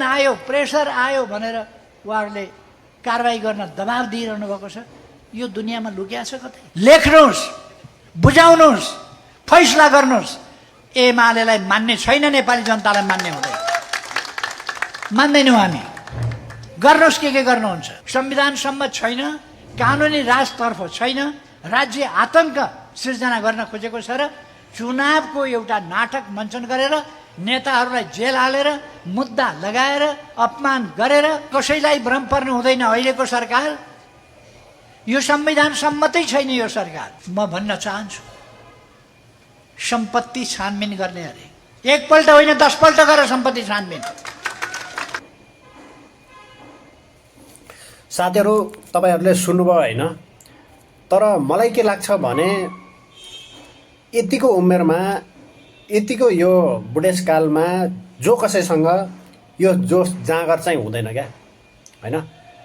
आन्दोलन आयो, प्रेसर आयो भनेर उहाँहरूले कारबाही गर्न दबाब दिइरहनु भएको छ। यो दुनियाँमा लुकिया छ कतै? लेख्नुहोस्, बुझाउनुहोस्, फैसला गर्नुहोस्। एमालेलाई मान्ने छैन, नेपाली जनतालाई मान्ने हुँदैन, मान्दैनौँ हामी। गर्नुहोस् के गर्नुहुन्छ। संविधान सम्मत छैन, कानुनी राजतर्फ छैन, राज्य आतंक सिर्जना गर्न खोजेको छ र चुनावको एउटा नाटक मञ्चन गरेर नेताहरूलाई जेल हालेर मुद्दा लगाएर अपमान गरेर कसैलाई भ्रम पर्नु हुँदैन। अहिलेको सरकार यो संविधान सम्मतै छैन। यो सरकार म भन्न चाहन्छु सम्पत्ति छानबिन गर्ने अरे, एकपल्ट होइन 10 पल्ट गरेर सम्पत्ति छानबिन। साथीहरू, तपाईहरूले सुन्नुभयो होइन? तर मलाई के लाग्छ भने यतिको उमेरमा, यतिको यो बुढेसकालमा जो कसैसँग यो जोस जाँगर चाहिँ हुँदैन क्या, होइन?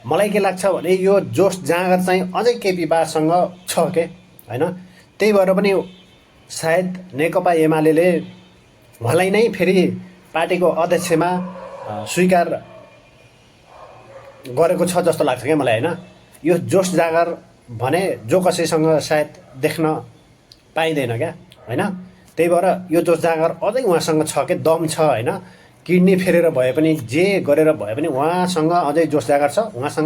मलाई के लाग्छ भने यो जोस जाँगर चाहिँ अझै केपी बासँग छ के, होइन? त्यही भएर पनि सायद नेकपा एमाले उहाँलाई नै फेरि पार्टीको अध्यक्षमा स्वीकार गरेको छ जस्तो लाग्छ क्या मलाई, होइन? यो जोस जाँगर भने जो कसैसँग सायद देख्न पाइँदैन क्या, होइन? त्यही भएर यो जोस जाँगर अझै उहाँसँग छ के, दम छ, होइन? किडनी फेरेर भए पनि जे गरेर भए पनि उहाँसँग अझै जोस जाँगर छ। उहाँसँग